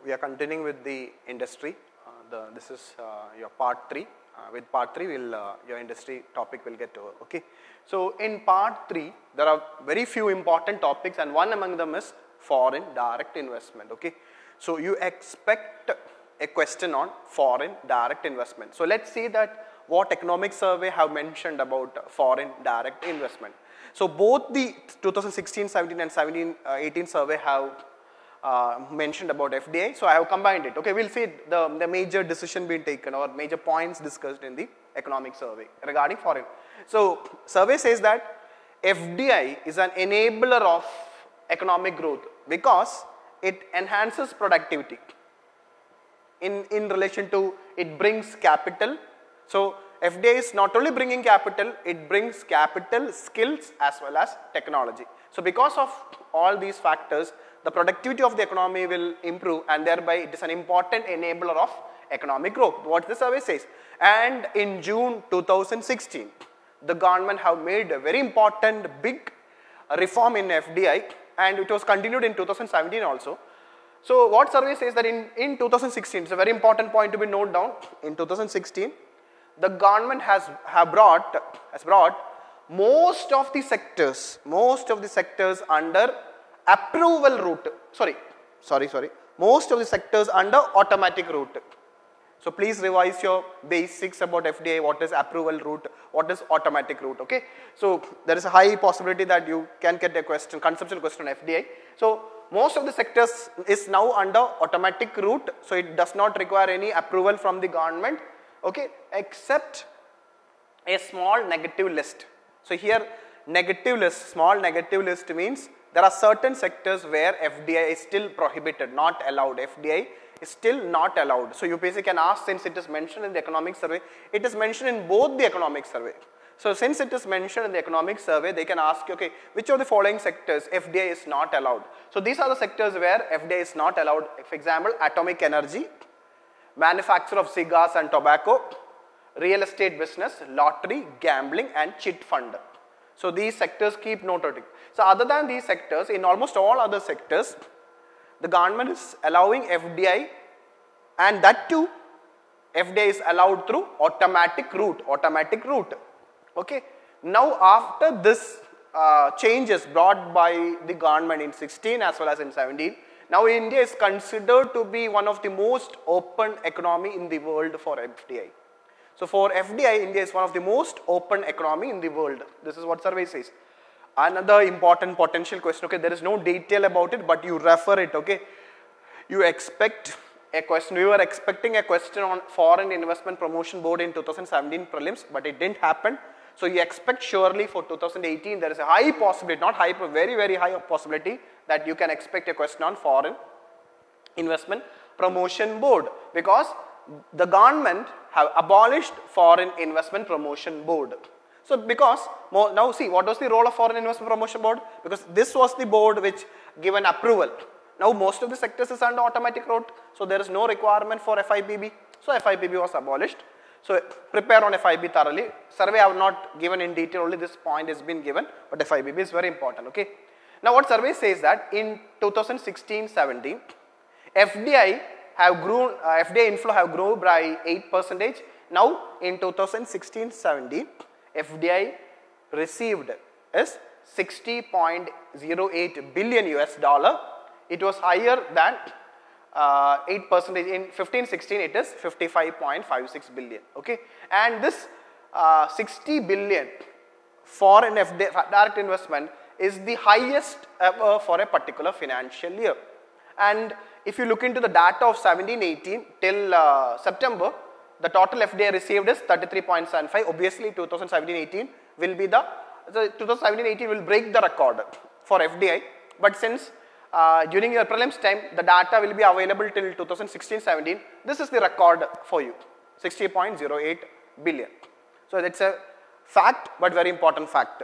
we are continuing with the industry. This is your part 3. With part 3, your industry topic will get over. Okay. So in part 3, there are very few important topics, and one among them is foreign direct investment. Okay. So you expect a question on foreign direct investment. So let's see that what economic survey have mentioned about foreign direct investment. So both the 2016-17 and 17-18 survey have mentioned about FDI. So I have combined it. Okay, we'll see the major decision being taken or major points discussed in the economic survey regarding foreign. So survey says that FDI is an enabler of economic growth because it enhances productivity in relation to it brings capital. So FDI is not only bringing capital, it brings capital, skills as well as technology. So because of all these factors, the productivity of the economy will improve, and thereby it is an important enabler of economic growth, what the survey says. And in June 2016, the government have made a very important big reform in FDI, and it was continued in 2017 also. So what survey says that in 2016, it's a very important point to be noted down. In 2016, the government has brought most of the sectors under approval route. Most of the sectors under automatic route. So please revise your basics about FDI. What is approval route? What is automatic route? Okay. So there is a high possibility that you can get a question, conceptual question on FDI. So most of the sectors is now under automatic route. So it does not require any approval from the government. Okay, except a small negative list. So here small negative list means there are certain sectors where FDI is still prohibited, not allowed. FDI is still not allowed. So UPSC can ask, since it is mentioned in the economic survey, it is mentioned in both the economic survey. So since it is mentioned in the economic survey, they can ask you, okay, which of the following sectors FDI is not allowed? So these are the sectors where FDI is not allowed. For example, atomic energy, manufacture of cigars and tobacco, real estate business, lottery, gambling and chit fund. So these sectors keep noted. So other than these sectors, in almost all other sectors, the government is allowing FDI, and that too, FDI is allowed through automatic route. Okay. Now after this changes brought by the government in 16 as well as in 17, now India is considered to be one of the most open economy in the world for FDI. So for FDI, India is one of the most open economy in the world. This is what survey says. Another important potential question, okay, there is no detail about it, but you refer it, okay. You expect a question, we were expecting a question on Foreign Investment Promotion Board in 2017 prelims, but it didn't happen. So you expect surely for 2018, there is a high possibility, not high, but very, very high possibility that you can expect a question on Foreign Investment Promotion Board, because the government have abolished Foreign Investment Promotion Board. So because, now see, what was the role of Foreign Investment Promotion Board? Because this was the board which given approval. Now most of the sectors is under automatic route, so there is no requirement for FIPB. So FIPB was abolished. So prepare on FIB thoroughly. Survey I have not given in detail, only this point has been given, but FIPB is very important. Okay. Now what survey says that in 2016-17, FDI have grown, FDI inflow have grown by 8%. Now in 2016-17, FDI received is 60.08 billion US dollar. It was higher than 8%. In 15-16, it is 55.56 billion. Okay, and this 60 billion foreign FDI direct investment is the highest ever for a particular financial year. And if you look into the data of 17-18 till September, the total FDI received is 33.75. Obviously, 2017-18 will be the 2017-18 will break the record for FDI. But since during your prelims time, the data will be available till 2016-17, this is the record for you, 60.08 billion. So that's a fact, but very important fact.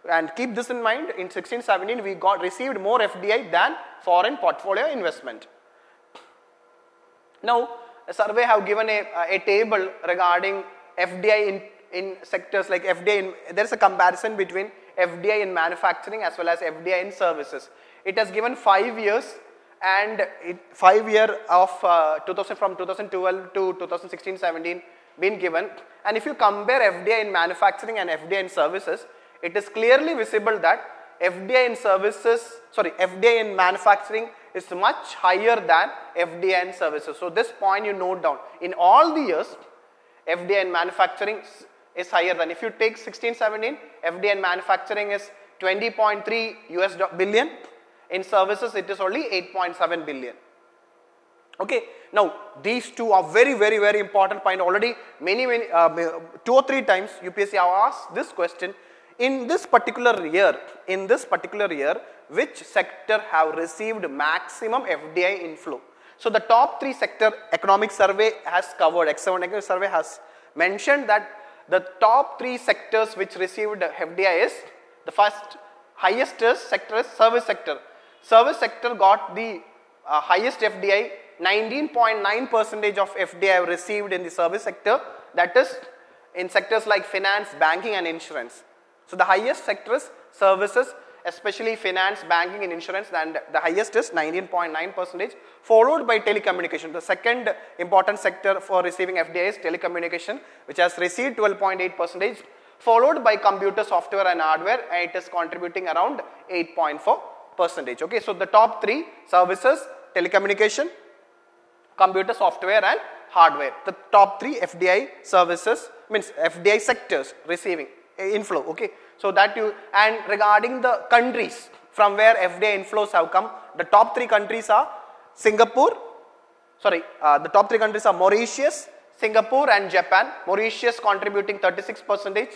And keep this in mind, in 16-17 we received more FDI than foreign portfolio investment. Now, a survey have given a table regarding FDI in sectors like FDI. There is a comparison between FDI in manufacturing as well as FDI in services. It has given 5 years and 5 year of 2000 from 2012 to 2016-17 been given. And if you compare FDI in manufacturing and FDI in services, it is clearly visible that FDI in FDI in manufacturing is much higher than FDI in services. So this point you note down. In all the years, FDI in manufacturing is higher than, if you take 16-17, FDI in manufacturing is 20.3 billion. In services, it is only 8.7 billion. Okay. Now, these two are very, very, very important point. Already, 2 or 3 times UPSC have asked this question. In this particular year, which sector have received maximum FDI inflow? So, the top 3 sector economic survey has covered, Exam economic survey has mentioned that the top 3 sectors which received FDI is, the first highest sector is service sector. Service sector got the highest FDI, 19.9% of FDI received in the service sector, that is in sectors like finance, banking and insurance. So, the highest sector is services, especially finance, banking and insurance, and the highest is 19.9%, followed by telecommunication. The second important sector for receiving FDI is telecommunication, which has received 12.8%, followed by computer software and hardware, and it is contributing around 8.4%. Okay, so the top 3: services, telecommunication, computer software and hardware. The top 3 FDI services means FDI sectors receiving inflow. Okay, so that you, and regarding the countries from where FDI inflows have come, the top 3 countries are the top 3 countries are Mauritius, Singapore and Japan. Mauritius contributing 36%.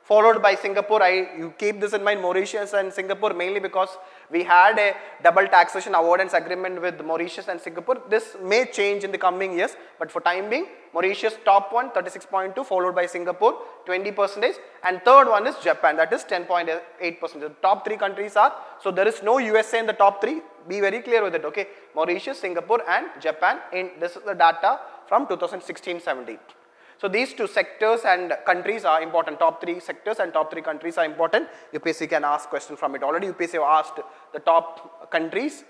Followed by Singapore. You keep this in mind, Mauritius and Singapore, mainly because we had a double taxation avoidance agreement with Mauritius and Singapore. This may change in the coming years, but for time being, Mauritius top one 36.2, followed by Singapore 20%, and third one is Japan, that is 10.8%. The top 3 countries are, so there is no USA in the top 3. Be very clear with it. Okay, Mauritius, Singapore and Japan. This is the data from 2016-17. So these 2 sectors and countries are important. Top 3 sectors and top 3 countries are important. UPSC can ask question from it. Already UPSC have asked the top countries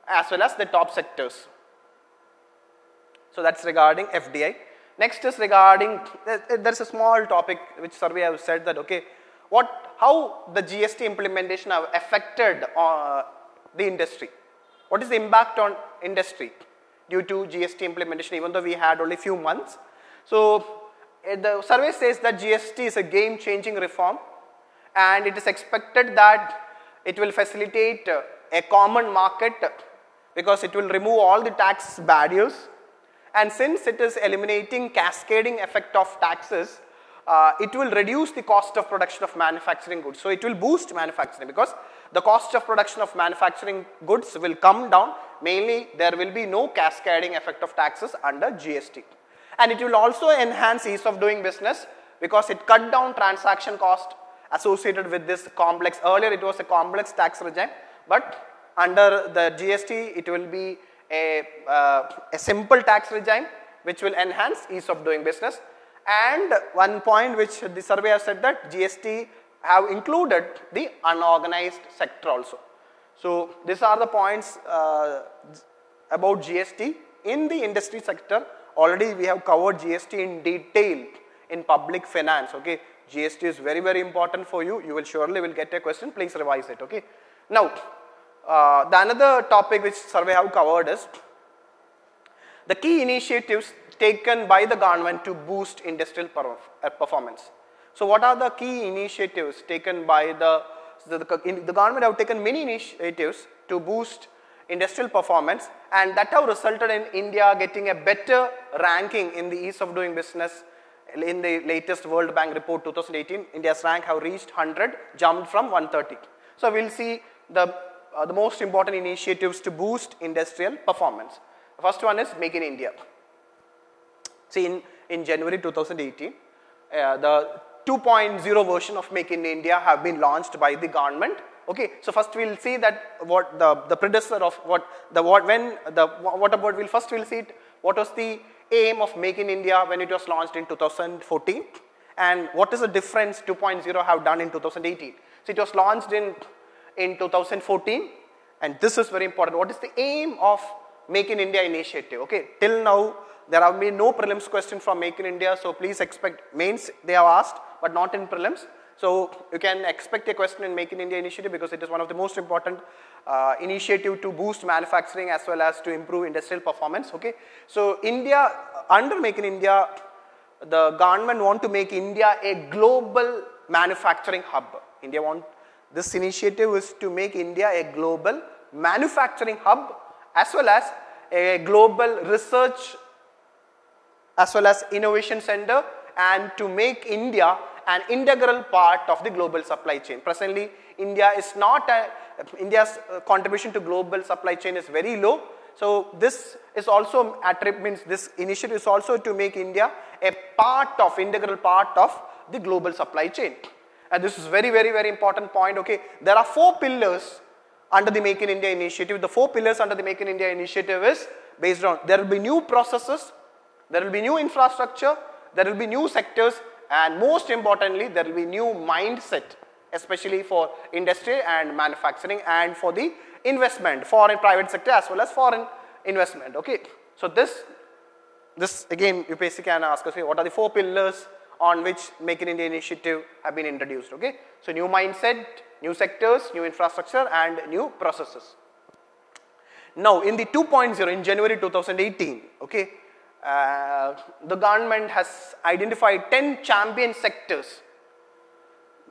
as well as the top sectors. So that's regarding FDI. Next is regarding, there's a small topic which survey have said that, okay, how the GST implementation have affected the industry. What is the impact on industry due to GST implementation, even though we had only few months. So the survey says that GST is a game-changing reform, and it is expected that it will facilitate a common market because it will remove all the tax barriers, and since it is eliminating cascading effect of taxes, it will reduce the cost of production of manufacturing goods. So it will boost manufacturing because the cost of production of manufacturing goods will come down. Mainly there will be no cascading effect of taxes under GST. And it will also enhance ease of doing business because it cut down transaction cost associated with this complex. Earlier it was a complex tax regime, but under the GST it will be a simple tax regime which will enhance ease of doing business. And one point which the survey has said that GST have included the unorganized sector also. So these are the points about GST in the industry sector. Already we have covered GST in detail in public finance. Okay, GST is very, very important for you. You will surely get a question. Please revise it. Okay. Now, the another topic which survey have covered is the key initiatives taken by the government to boost industrial performance. So, what are the key initiatives taken by the government have taken many initiatives to boost industrial performance, and that have resulted in India getting a better ranking in the ease of doing business. In the latest World Bank report 2018, India's rank have reached 100, jumped from 130. So we will see the most important initiatives to boost industrial performance. The first one is Make in India. See, in January 2018, the 2.0 version of Make in India have been launched by the government. Okay, so first we will see that what the predecessor of what about we'll first we'll see it, what was the aim of Make in India when it was launched in 2014, and what is the difference 2.0 have done in 2018. So it was launched in 2014, And this is very important. What is the aim of Make in India initiative? Okay, till now there have been no prelims question from Make in India, so please expect mains they have asked, but not in prelims. So you can expect a question in Make in India initiative because it is one of the most important initiative to boost manufacturing as well as to improve industrial performance. Okay, so India, under Make in India, the government want to make India a global manufacturing hub. This initiative is to make India a global manufacturing hub as well as a global research as well as innovation center, and to make India an integral part of the global supply chain. Presently, India's contribution to global supply chain is very low. So this is also this initiative is also to make India a integral part of the global supply chain. And this is very important point. Okay, there are 4 pillars under the Make in India initiative. The 4 pillars under the Make in India initiative is based on, there will be new processes, there will be new infrastructure, there will be new sectors, and most importantly, there will be new mindset, especially for industry and manufacturing and for the investment, foreign private sector as well as foreign investment. Okay, so this again UPSC can ask us, what are the 4 pillars on which Make in India initiative have been introduced? Okay, so new mindset, new sectors, new infrastructure, and new processes. Now in the 2.0 in January 2018, okay, the government has identified 10 champion sectors.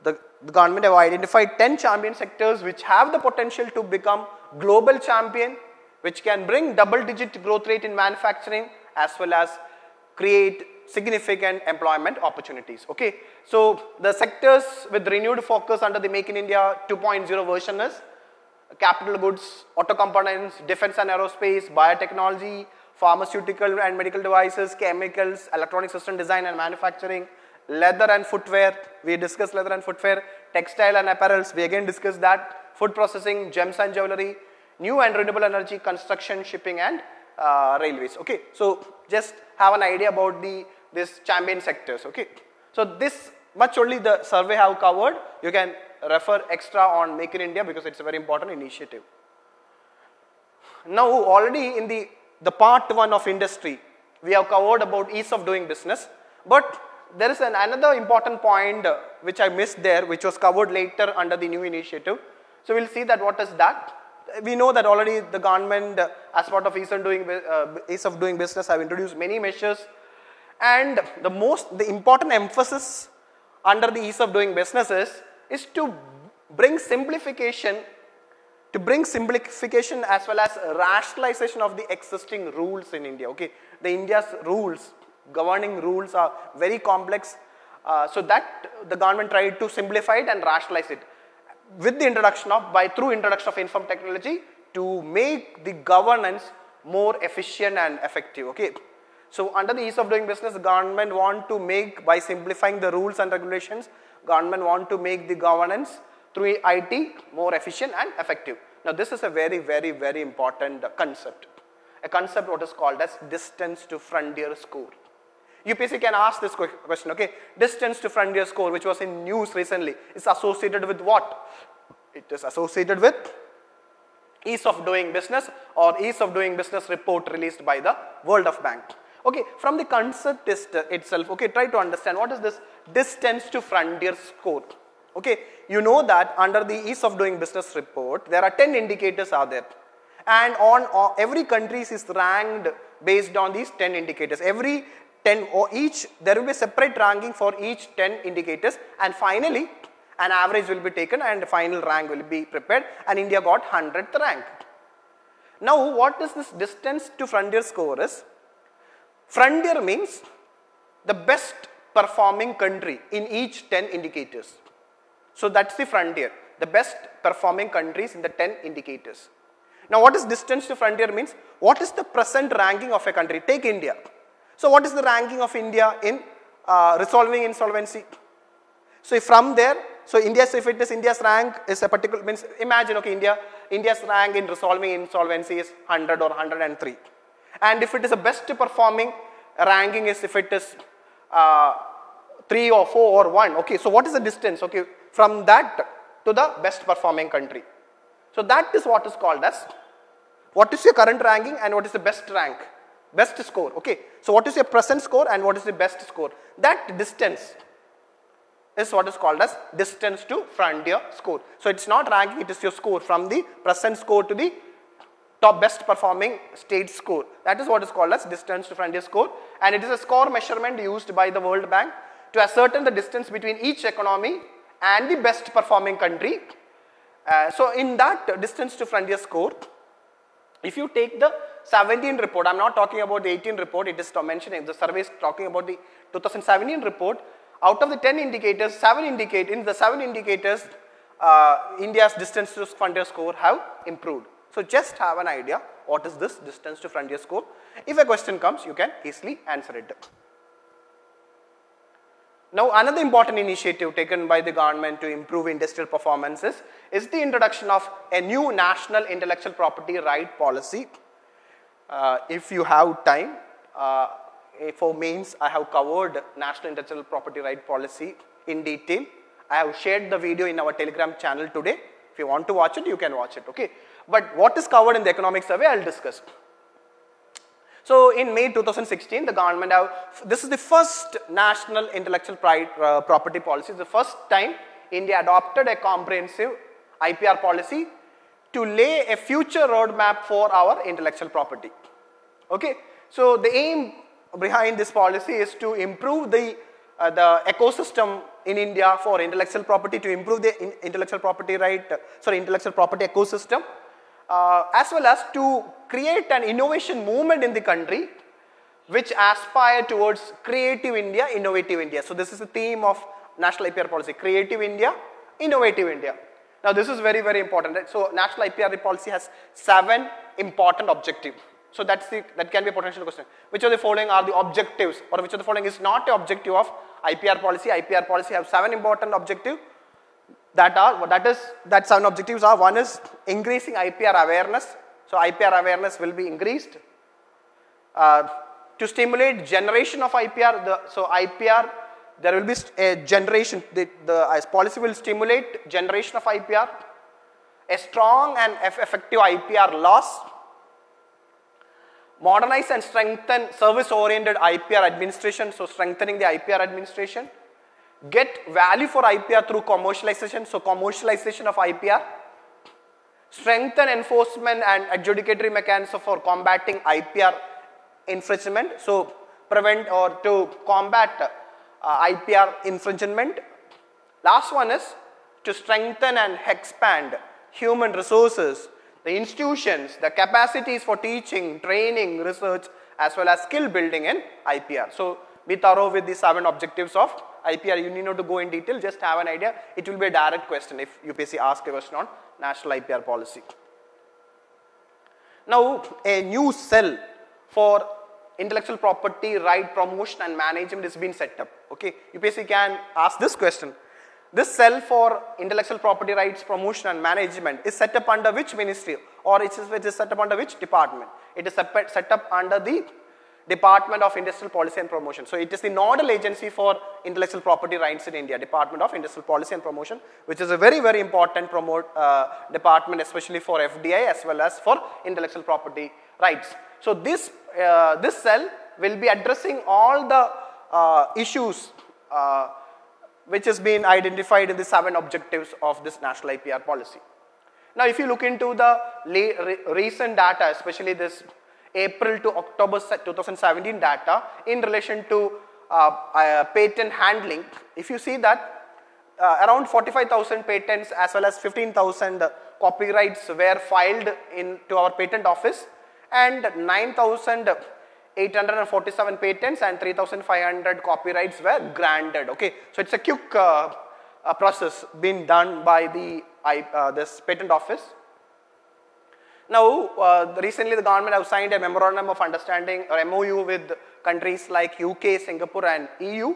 The government have identified 10 champion sectors which have the potential to become global champion, which can bring double-digit growth rate in manufacturing as well as create significant employment opportunities. Okay, so the sectors with renewed focus under the Make in India 2.0 version is capital goods, auto components, defense and aerospace, biotechnology, pharmaceutical and medical devices, chemicals, electronic system design and manufacturing, leather and footwear, we discussed leather and footwear, textile and apparels, we again discussed that, food processing, gems and jewelry, new and renewable energy, construction, shipping and railways. Okay, so just have an idea about these champion sectors. Okay, so this much only the survey have covered. You can refer extra on Make in India because it's a very important initiative. Now already in the part 1 of industry, we have covered about ease of doing business, but there is another important point which I missed there, which was covered later under the new initiative. So we'll see that what is that. We know that already the government as part of ease of doing business have introduced many measures, and the important emphasis under the ease of doing business is to bring simplification as well as rationalization of the existing rules in India. Okay, the India's governing rules are very complex, so that the government tried to simplify it and rationalize it with the introduction of informed technology to make the governance more efficient and effective. Okay, so under the ease of doing business, the government want to make, by simplifying the rules and regulations, government want to make the governance through IT more efficient and effective. Now this is a very important concept. A concept what is called as distance to frontier score. UPSC can ask this question, okay, distance to frontier score, which was in news recently, is associated with what? It is associated with ease of doing business or ease of doing business report released by the World of Bank. Okay, from the concept itself, okay, try to understand what is this distance to frontier score. Okay, you know that under the ease of doing business report, there are 10 indicators are there, and on every country is ranked based on these 10 indicators. Every 10 or each, there will be a separate ranking for each 10 indicators, and finally an average will be taken and the final rank will be prepared, and India got 100th rank. Now what is this distance to frontier score is? Frontier means the best performing country in each 10 indicators. So that's the frontier, the best performing countries in the 10 indicators. Now what is distance to frontier means? What is the present ranking of a country? Take India. So what is the ranking of India in resolving insolvency? So if from there, so if it is India's rank is a particular, means imagine, okay, India's rank in resolving insolvency is 100 or 103. And if it is a best performing ranking is if it is 3 or 4 or 1. Okay, so what is the distance? Okay, from that to the best performing country. So that is what is called as, what is your current ranking and what is the best rank, best score, okay. So what is your present score and what is the best score? That distance is what is called as distance to frontier score. So it's not ranking, it is your score from the present score to the top best performing state score. That is what is called as distance to frontier score, and it is a score measurement used by the World Bank to ascertain the distance between each economy and the best performing country. So in that distance to frontier score, if you take the 17 report, I am not talking about the 18 report, it is mentioning, the survey is talking about the 2017 report. Out of the 10 indicators, 7 indicate, in the 7 indicators, India's distance to frontier score have improved. So just have an idea what is this distance to frontier score. If a question comes, you can easily answer it. Now another important initiative taken by the government to improve industrial performances is the introduction of a new national intellectual property right policy. If you have time, for mains I have covered national intellectual property right policy in detail. I have shared the video in our Telegram channel today. If you want to watch it, you can watch it, okay. But what is covered in the economic survey, I will discuss. So in May 2016, the government this is the first national intellectual property policy. The first time India adopted a comprehensive IPR policy to lay a future roadmap for our intellectual property. Okay. So the aim behind this policy is to improve the ecosystem in India for intellectual property, to improve the intellectual property ecosystem, as well as to create an innovation movement in the country which aspire towards creative India, innovative India. So this is the theme of national IPR policy, creative India, innovative India. Now this is very, very important, right? So national IPR policy has 7 important objectives. So that can be a potential question. Which of the following are the objectives, or which of the following is not the objective of IPR policy? IPR policy have 7 important objectives. That 7 objectives are: one is increasing IPR awareness. So IPR awareness will be increased. To stimulate generation of IPR, so IPR, there will be a generation, the policy will stimulate generation of IPR, a strong and effective IPR laws, modernize and strengthen service-oriented IPR administration, so strengthening the IPR administration, get value for IPR through commercialization, so commercialization of IPR, strengthen enforcement and adjudicatory mechanism for combating IPR infringement, so prevent or to combat IPR infringement. Last one is to strengthen and expand human resources, the institutions, the capacities for teaching, training, research, as well as skill building in IPR. So be thorough with the 7 objectives of IPR. You need not to go in detail, just have an idea. It will be a direct question if UPSC asks a question on national IPR policy. Now a new cell for intellectual property right promotion and management is being set up. Okay, UPSC can ask this question. This cell for intellectual property rights promotion and management is set up under which ministry, or it is set up under which department? It is set up under the Department of Industrial Policy and Promotion. So it is the nodal agency for intellectual property rights in India, Department of Industrial Policy and Promotion, which is a very, very important department, especially for FDI as well as for intellectual property rights. So this cell will be addressing all the issues which has been identified in the 7 objectives of this national IPR policy. Now if you look into the recent data, especially this April to October 2017 data in relation to patent handling, if you see that around 45,000 patents as well as 15,000 copyrights were filed into our patent office, and 9,847 patents and 3,500 copyrights were granted. Okay, so it's a quick process being done by the this patent office. Now, recently the government have signed a memorandum of understanding or MOU with countries like UK, Singapore and EU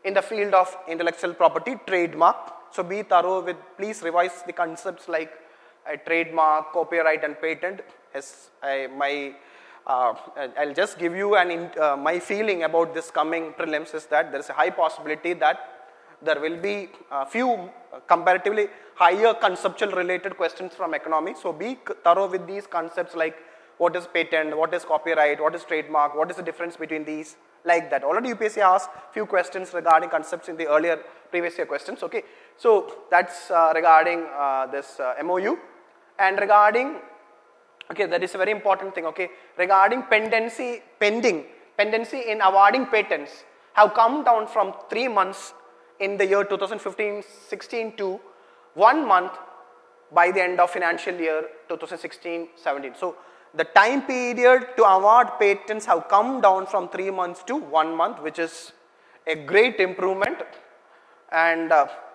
in the field of intellectual property, trademark. So be thorough with, please revise the concepts like trademark, copyright and patent. Yes, I'll just give you my feeling about this coming prelims is that there is a high possibility that there will be a few comparatively higher conceptual related questions from economics. So be thorough with these concepts like what is patent, what is copyright, what is trademark, what is the difference between these, like that. Already UPSC asked few questions regarding concepts in the earlier previous year questions. Okay, so that's regarding this MOU. And regarding, okay, that is a very important thing. Okay, regarding pendency in awarding patents have come down from 3 months in the year 2015-16 to 1 month by the end of financial year 2016-17. So the time period to award patents have come down from 3 months to 1 month, which is a great improvement. And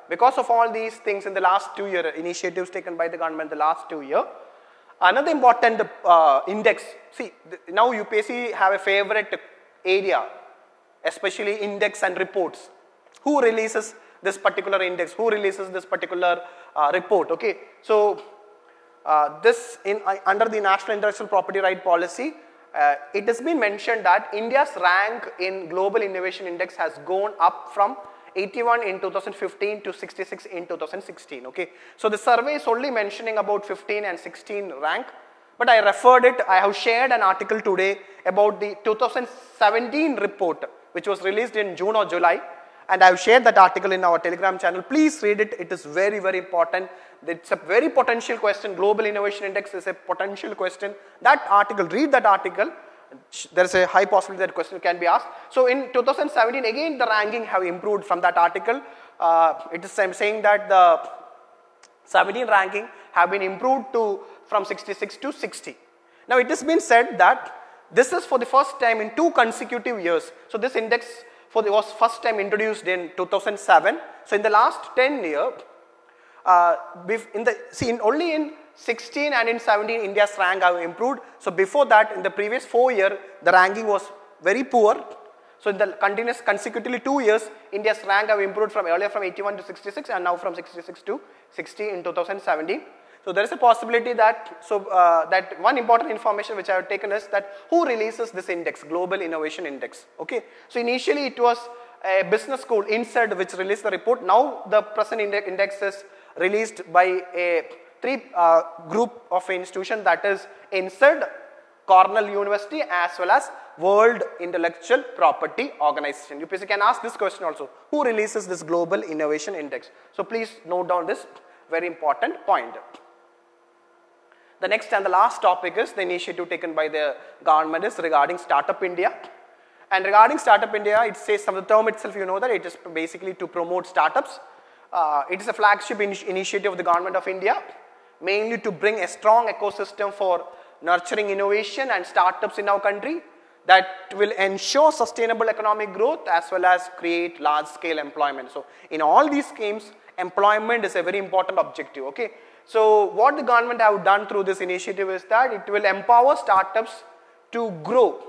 because of all these things in the last 2 years, initiatives taken by the government the last 2 years, another important index, see now UPSC have a favorite area, especially index and reports. Who releases this particular index? Who releases this particular report? Okay, so this under the National Intellectual Property Right Policy, it has been mentioned that India's rank in Global Innovation Index has gone up from 81 in 2015 to 66 in 2016. Okay, so the survey is only mentioning about 15 and 16 rank, but I referred it. I have shared an article today about the 2017 report, which was released in June or July, and I have shared that article in our Telegram channel. Please read it. It is very, very important. It's a very potential question. Global Innovation Index is a potential question. That article, read that article. There is a high possibility that question can be asked. So in 2017, again the ranking have improved from that article. It is saying that the 17 ranking have been improved to from 66 to 60. Now it has been said that this is for the first time in 2 consecutive years. So this index was first time introduced in 2007. So in the last 10 years, only in 16 and in 17 India's rank have improved. So before that, in the previous 4 years, the ranking was very poor. So in the consecutively 2 years, India's rank have improved from earlier from 81 to 66 and now from 66 to 60 in 2017. So there is a possibility that, that one important information which I have taken is that who releases this index, Global Innovation Index. Okay, so initially it was a business school, INSEAD, which released the report. Now the present index is released by a 3 group of institution, that is INSEAD, Cornell University, as well as World Intellectual Property Organization. UPSC can ask this question also. Who releases this Global Innovation Index? So please note down this very important point. The next and the last topic is the initiative taken by the government is regarding Startup India. And regarding Startup India, it says from the term itself, you know that it is basically to promote startups. It is a flagship initiative of the government of India, mainly to bring a strong ecosystem for nurturing innovation and startups in our country that will ensure sustainable economic growth as well as create large-scale employment. So in all these schemes, employment is a very important objective. Okay, so what the government have done through this initiative is that it will empower startups to grow.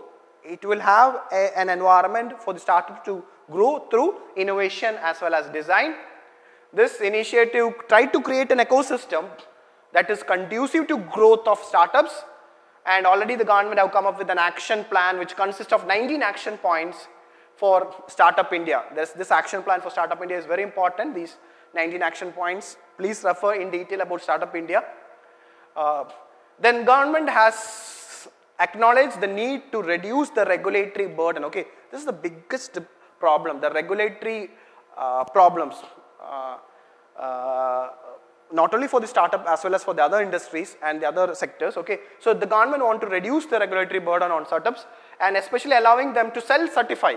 It will have an environment for the startups to grow through innovation as well as design. This initiative tried to create an ecosystem that is conducive to growth of startups, and already the government have come up with an action plan which consists of 19 action points for Startup India. This action plan for Startup India is very important. These 19 action points, please refer in detail about Startup India. Then government has acknowledged the need to reduce the regulatory burden. Okay, this is the biggest problem, the regulatory problems. Not only for the startup as well as for the other industries and the other sectors. Okay, so the government want to reduce the regulatory burden on startups and especially allowing them to self-certify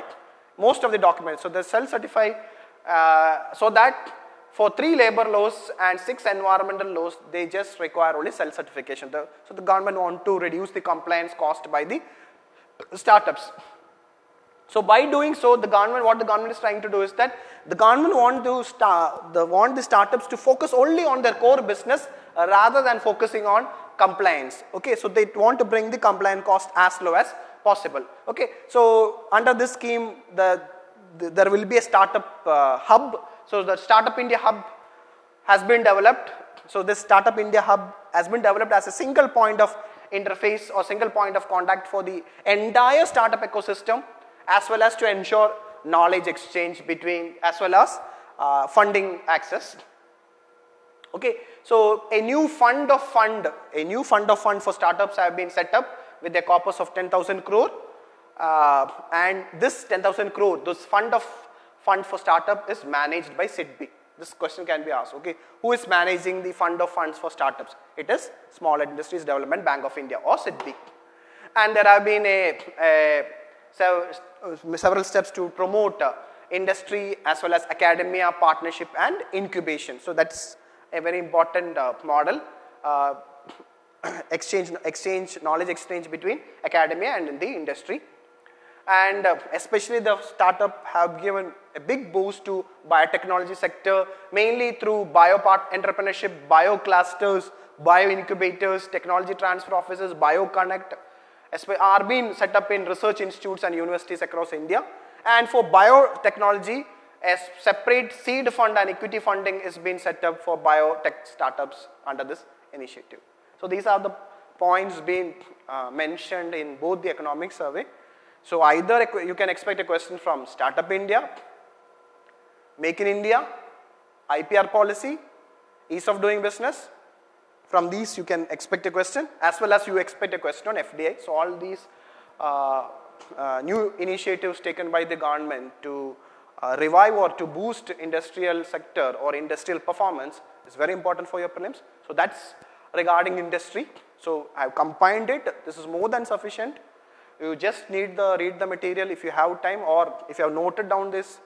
most of the documents. So they self-certify so that for 3 labor laws and 6 environmental laws, they just require only self-certification. So the government want to reduce the compliance cost by the startups. So by doing so, what the government is trying to do is that the government want the startups to focus only on their core business rather than focusing on compliance. Okay, so they want to bring the compliance cost as low as possible. Okay, so under this scheme, there will be a startup hub. So the Startup India hub has been developed. So this Startup India hub has been developed as a single point of interface or single point of contact for the entire startup ecosystem, as well as to ensure knowledge exchange between, as well as funding access. Okay, so a new fund of funds for startups have been set up with a corpus of 10,000 crore, and this 10,000 crore, this fund for startup is managed by SIDBI. This question can be asked. Okay, who is managing the fund of funds for startups? It is Small Industries Development Bank of India, or SIDBI. And there have been several steps to promote industry as well as academia partnership and incubation. So that's a very important model, knowledge exchange between academia and the industry. And especially the startup have given a big boost to biotechnology sector, mainly through entrepreneurship, bio-clusters, bio-incubators, technology transfer offices, bio-connect, are being set up in research institutes and universities across India. And for biotechnology, a separate seed fund and equity funding is being set up for biotech startups under this initiative. So these are the points being mentioned in both the economic survey. So either you can expect a question from Startup India, Make in India, IPR policy, ease of doing business. From these you can expect a question, as well as you expect a question on FDI. So all these new initiatives taken by the government to revive or to boost industrial sector or industrial performance is very important for your prelims. So that's regarding industry. So I have combined it. This is more than sufficient. You just need to read the material if you have time, or if you have noted down this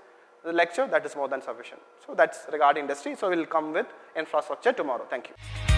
lecture, that is more than sufficient. So that's regarding industry. So we'll come with infrastructure tomorrow. Thank you.